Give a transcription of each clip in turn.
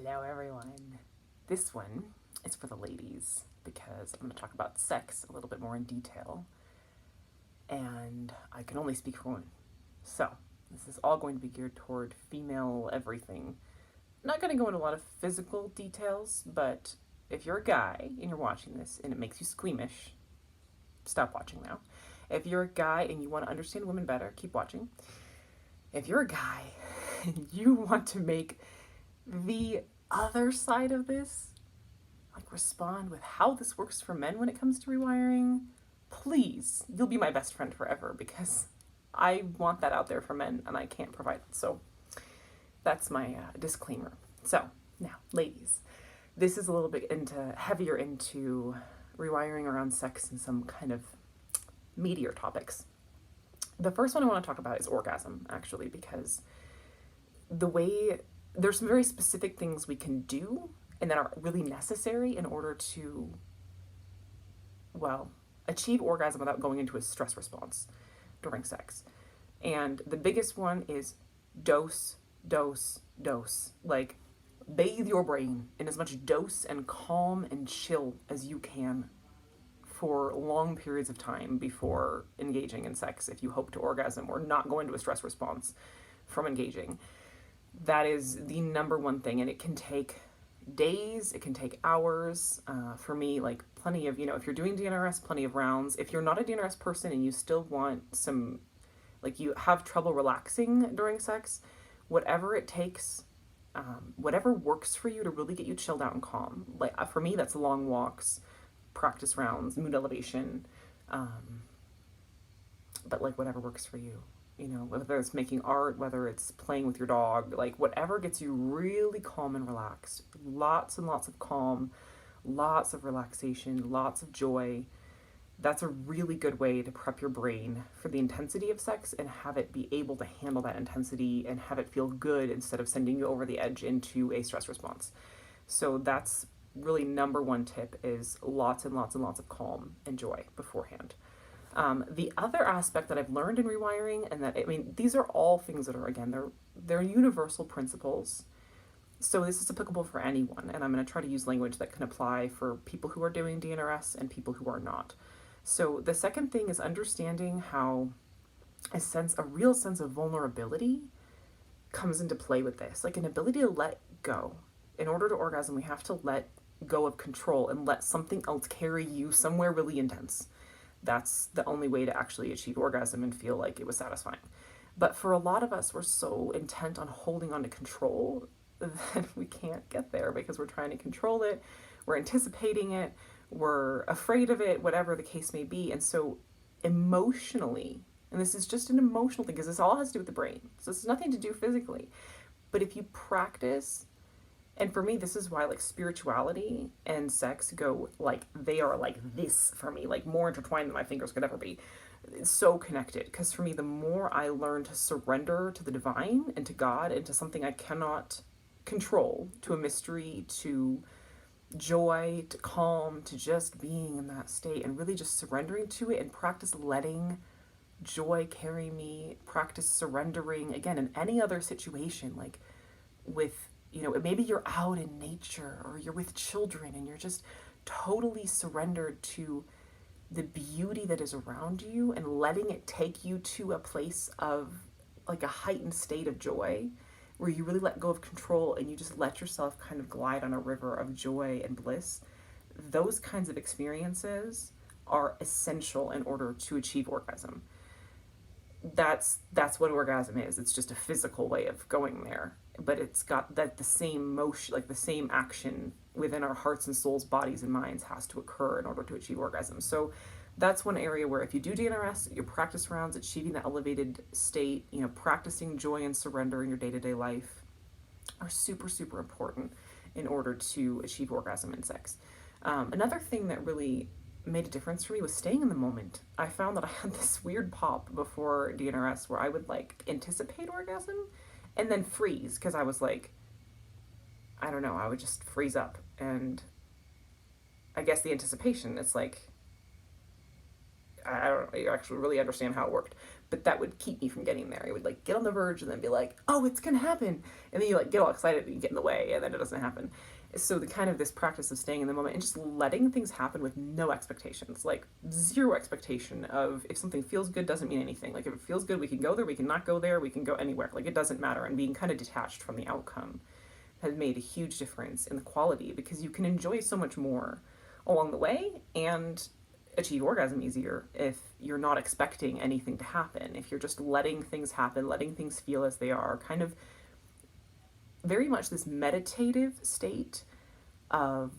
Hello everyone. This one is for the ladies because I'm going to talk about sex a little bit more in detail and I can only speak for women. So, this is all going to be geared toward female everything. Not going to go into a lot of physical details, but if you're a guy and you're watching this and it makes you squeamish, stop watching now. If you're a guy and you want to understand women better, keep watching. If you're a guy and you want to make the other side of this, like respond with how this works for men when it comes to rewiring, please, you'll be my best friend forever because I want that out there for men and I can't provide it. So that's my disclaimer. So now, ladies, this is a little bit heavier into rewiring around sex and some kind of meatier topics. The first one I want to talk about is orgasm, actually, because there's some very specific things we can do and that are really necessary in order to, achieve orgasm without going into a stress response during sex. And the biggest one is dose, dose, dose. Like, bathe your brain in as much dose and calm and chill as you can for long periods of time before engaging in sex if you hope to orgasm or not go into a stress response from engaging. That is the number one thing, and it can take days, it can take hours. For me, like plenty of, if you're doing DNRS, plenty of rounds. If you're not a DNRS person and you still want some, like you have trouble relaxing during sex, whatever it takes, whatever works for you to really get you chilled out and calm. Like for me, that's long walks, practice rounds, mood elevation, but like whatever works for you. Whether it's making art, whether it's playing with your dog, like whatever gets you really calm and relaxed. Lots and lots of calm, lots of relaxation, lots of joy. That's a really good way to prep your brain for the intensity of sex and have it be able to handle that intensity and have it feel good instead of sending you over the edge into a stress response. So that's really number one tip, is lots and lots and lots of calm and joy beforehand. The other aspect that I've learned in rewiring, and that, these are all things that are, again, they're universal principles. So this is applicable for anyone, and I'm going to try to use language that can apply for people who are doing DNRS and people who are not. So the second thing is understanding how a real sense of vulnerability comes into play with this, like an ability to let go. In order to orgasm, we have to let go of control and let something else carry you somewhere really intense. That's the only way to actually achieve orgasm and feel like it was satisfying. But for a lot of us, we're so intent on holding on to control that we can't get there because we're trying to control it, we're anticipating it, we're afraid of it, whatever the case may be. And so emotionally, and this is just an emotional thing because this all has to do with the brain, so it's nothing to do physically, but if you practice. And for me, this is why like spirituality and sex go like, they are like this for me, like more intertwined than my fingers could ever be. It's so connected. Because for me, the more I learn to surrender to the divine and to God and to something I cannot control, to a mystery, to joy, to calm, to just being in that state and really just surrendering to it and practice letting joy carry me, practice surrendering again in any other situation, like with, maybe you're out in nature or you're with children and you're just totally surrendered to the beauty that is around you and letting it take you to a place of like a heightened state of joy where you really let go of control and you just let yourself kind of glide on a river of joy and bliss. Those kinds of experiences are essential in order to achieve orgasm. That's what orgasm is. It's just a physical way of going there, but it's got that the same motion, like the same action within our hearts and souls, bodies and minds has to occur in order to achieve orgasm. So that's one area where if you do DNRS, your practice rounds, achieving that elevated state, practicing joy and surrender in your day-to-day life are super, super important in order to achieve orgasm in sex. Another thing that really made a difference for me was staying in the moment. I found that I had this weird pop before DNRS where I would like anticipate orgasm and then freeze because I was like, I don't know, I would just freeze up. And I guess the anticipation, it's like, I don't actually really understand how it worked. but that would keep me from getting there. It would like get on the verge and then be like, oh, it's gonna happen, and then you like get all excited and you get in the way, and then it doesn't happen. So the kind of this practice of staying in the moment and just letting things happen with no expectations, like zero expectation of if something feels good doesn't mean anything. Like if it feels good, we can go there, we can not go there, we can go anywhere. Like it doesn't matter. And being kind of detached from the outcome has made a huge difference in the quality, because you can enjoy so much more along the way and achieve orgasm easier if you're not expecting anything to happen. If you're just letting things happen, letting things feel as they are, kind of very much this meditative state of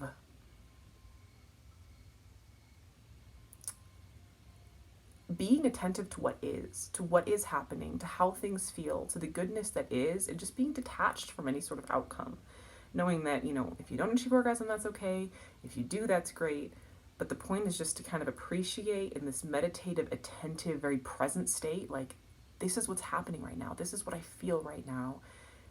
being attentive to what is happening, to how things feel, to the goodness that is, and just being detached from any sort of outcome. Knowing that, if you don't achieve orgasm, that's okay. If you do, that's great. But the point is just to kind of appreciate in this meditative, attentive, very present state, like, this is what's happening right now. This is what I feel right now.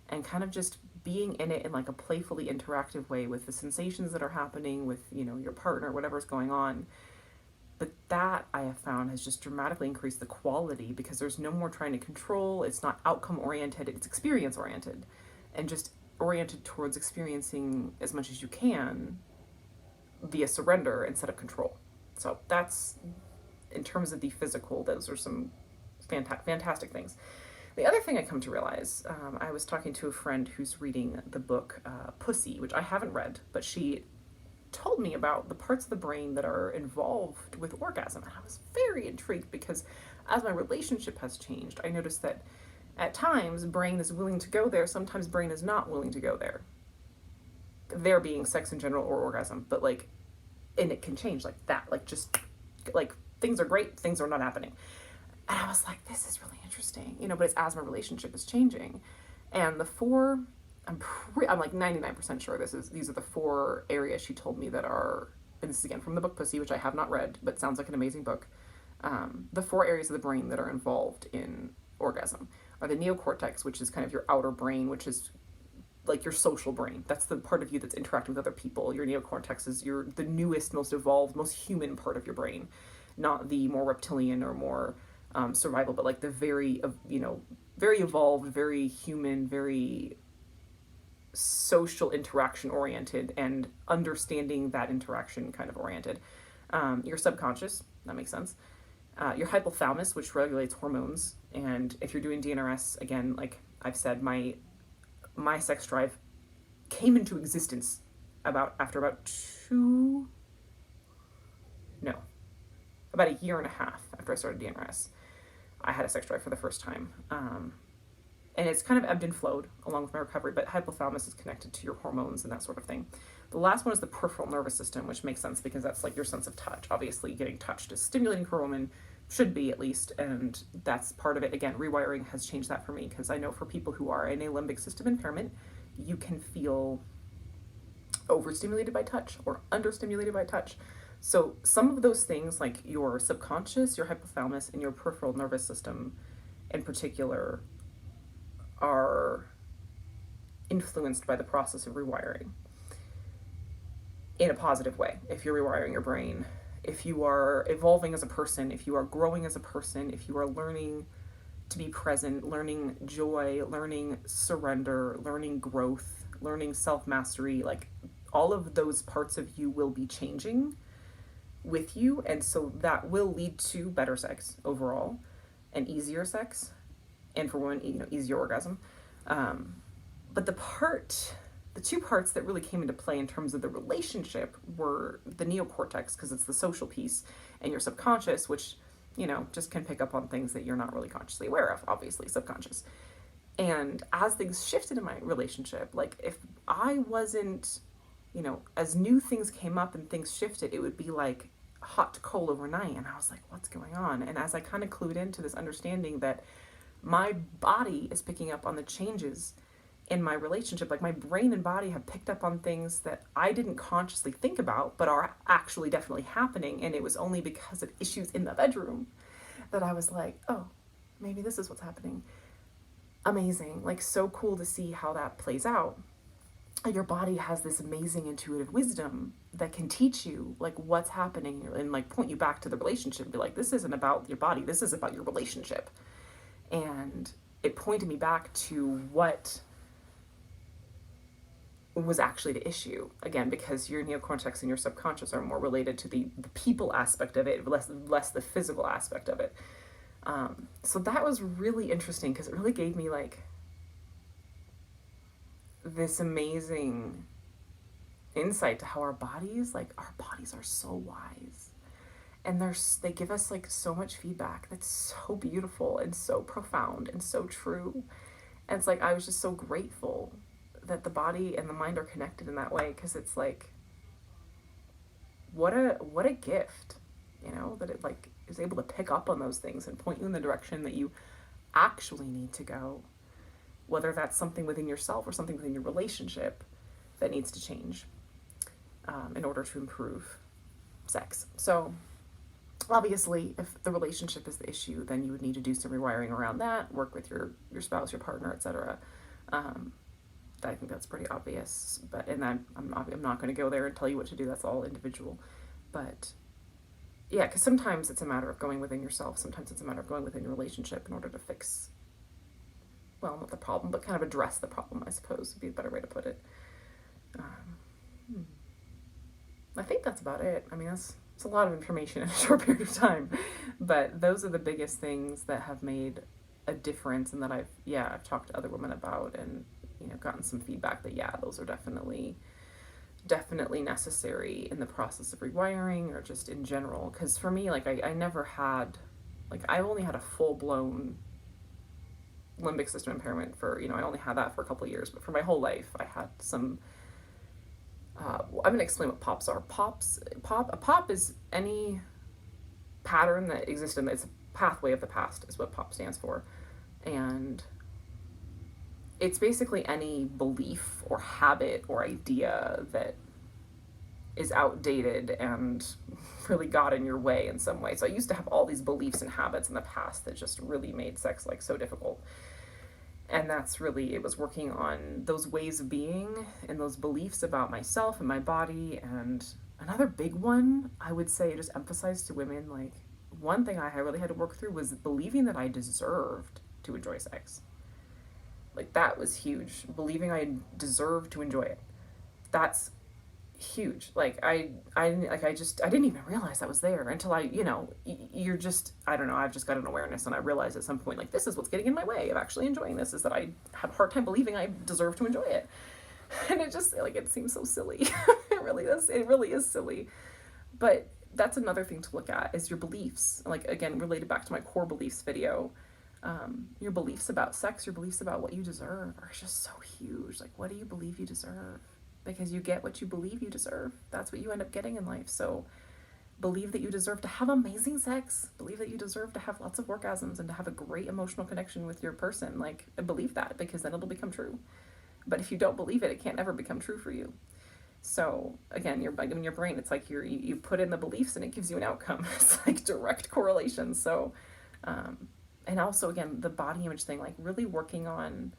And kind of just being in it in like a playfully interactive way with the sensations that are happening with, your partner, whatever's going on. But that I have found has just dramatically increased the quality, because there's no more trying to control. It's not outcome oriented, it's experience oriented, and just oriented towards experiencing as much as you can via surrender instead of control. So that's, in terms of the physical, those are some fantastic things. The other thing I come to realize, I was talking to a friend who's reading the book Pussy, which I haven't read, but she told me about the parts of the brain that are involved with orgasm. And I was very intrigued, because as my relationship has changed, I noticed that at times brain is willing to go there, sometimes brain is not willing to go there. There being sex in general or orgasm, but like, and it can change like that, like just like things are great, things are not happening. And I was like, this is really interesting, but it's as my relationship is changing. And the four, I'm like 99% sure these are the 4 areas she told me that are, and this is again from the book Pussy, which I have not read, but sounds like an amazing book. The 4 areas of the brain that are involved in orgasm are the neocortex, which is kind of your outer brain, which is like your social brain. That's the part of you that's interacting with other people. Your neocortex is the newest, most evolved, most human part of your brain, not the more reptilian or more survival, but like the very, very evolved, very human, very social interaction oriented and understanding that interaction kind of oriented. Your subconscious, that makes sense. Your hypothalamus, which regulates hormones. And if you're doing DNRS, again, like I've said, my sex drive came into existence after about about a year and a half after I started DNRS. I had a sex drive for the first time. And it's kind of ebbed and flowed along with my recovery, but hypothalamus is connected to your hormones and that sort of thing. The last one is the peripheral nervous system, which makes sense because that's like your sense of touch. Obviously, getting touched is stimulating for a woman, should be at least, and that's part of it. Again, rewiring has changed that for me, because I know for people who are in a limbic system impairment, you can feel overstimulated by touch or understimulated by touch. So some of those things, like your subconscious, your hypothalamus, and your peripheral nervous system in particular, are influenced by the process of rewiring in a positive way. If you're rewiring your brain, if you are evolving as a person, if you are growing as a person, if you are learning to be present, learning joy, learning surrender, learning growth, learning self-mastery, like all of those parts of you will be changing with you. And so that will lead to better sex overall and easier sex. And for women, easier orgasm. But the 2 parts that really came into play in terms of the relationship were the neocortex, because it's the social piece, and your subconscious, which, just can pick up on things that you're not really consciously aware of, obviously, subconscious. And as things shifted in my relationship, like if I wasn't, as new things came up and things shifted, it would be like hot to cold overnight. And I was like, what's going on? And as I kind of clued into this understanding that my body is picking up on the changes in my relationship, like my brain and body have picked up on things that I didn't consciously think about, but are actually definitely happening. And it was only because of issues in the bedroom that I was like, oh, maybe this is what's happening. Amazing. Like, so cool to see how that plays out. Your body has this amazing intuitive wisdom that can teach you like what's happening and like point you back to the relationship and be like, this isn't about your body. This is about your relationship. And it pointed me back to what was actually the issue. Again, because your neocortex and your subconscious are more related to the people aspect of it, less the physical aspect of it. So that was really interesting because it really gave me like this amazing insight to how our bodies are so wise, and they give us like so much feedback that's so beautiful and so profound and so true. And it's like I was just so grateful that the body and the mind are connected in that way, because it's like what a gift, that it like is able to pick up on those things and point you in the direction that you actually need to go, whether that's something within yourself or something within your relationship that needs to change in order to improve sex. So obviously, if the relationship is the issue, then you would need to do some rewiring around that, work with your spouse, your partner, etc. I think that's pretty obvious, I'm not going to go there and tell you what to do. That's all individual. But yeah, because sometimes it's a matter of going within yourself. Sometimes it's a matter of going within your relationship in order to fix, well, not the problem, but kind of address the problem, I suppose would be a better way to put it. I think that's about it. I mean, it's a lot of information in a short period of time, but those are the biggest things that have made a difference, and that I've talked to other women about, and gotten some feedback that those are definitely necessary in the process of rewiring, or just in general. Because for me, like I never had, like I only had a full-blown limbic system impairment for, I only had that for a couple of years, but for my whole life I had some I'm going to explain what POPs are. A POP is any pattern that exists it's a pathway of the past is what POP stands for. And it's basically any belief or habit or idea that is outdated and really got in your way in some way. So I used to have all these beliefs and habits in the past that just really made sex like so difficult. And that's really, it was working on those ways of being and those beliefs about myself and my body. And another big one, I would say, just emphasized to women, like one thing I really had to work through was believing that I deserved to enjoy sex. Like that was huge. Believing I deserved to enjoy it. That's huge. Like I didn't even realize that was there until you're just, I don't know, I've just got an awareness, and I realized at some point, like, this is what's getting in my way of actually enjoying this, is that I have a hard time believing I deserve to enjoy it. And it just, like, it seems so silly. It really is silly. But that's another thing to look at, is your beliefs. Like, again, related back to my core beliefs video, your beliefs about sex, your beliefs about what you deserve are just so huge. Like, what do you believe you deserve? Because you get what you believe you deserve. That's what you end up getting in life. So believe that you deserve to have amazing sex. Believe that you deserve to have lots of orgasms and to have a great emotional connection with your person. Like, believe that, because then it'll become true. But if you don't believe it, it can't ever become true for you. So again, your brain, it's like you put in the beliefs and it gives you an outcome. It's like direct correlation. So, and also, again, the body image thing, like really working on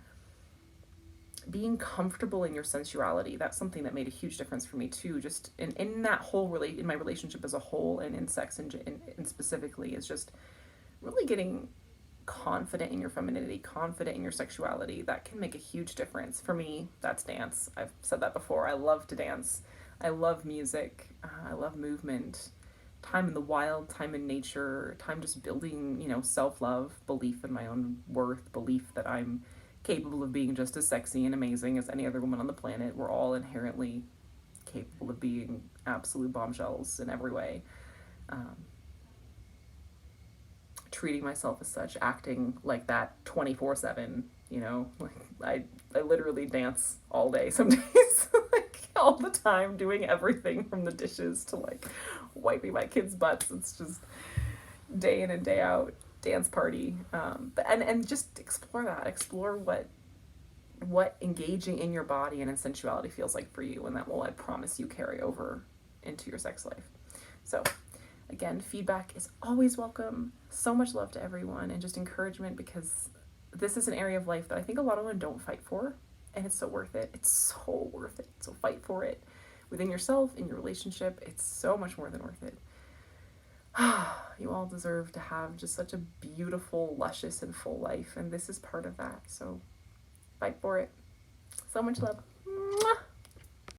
being comfortable in your sensuality. That's something that made a huge difference for me too. Just in that whole, really, in my relationship as a whole, and in sex and specifically, is just really getting confident in your femininity, confident in your sexuality. That can make a huge difference. For me, that's dance. I've said that before. I love to dance. I love music. I love movement. Time in the wild, time in nature, time just building, self-love, belief in my own worth, belief that I'm capable of being just as sexy and amazing as any other woman on the planet. We're all inherently capable of being absolute bombshells in every way. Treating myself as such, acting like that 24/7, like I literally dance all day some days, like all the time, doing everything from the dishes to like wiping my kids' butts. It's just day in and day out dance party. And just explore what engaging in your body and in sensuality feels like for you, and that will, I promise you, carry over into your sex life. So again, feedback is always welcome. So much love to everyone, and just encouragement, because this is an area of life that I think a lot of women don't fight for, and it's so worth it. It's so worth it. So fight for it within yourself, in your relationship. It's so much more than worth it. You all deserve to have just such a beautiful, luscious, and full life, and this is part of that. So fight for it. So much love. Mwah!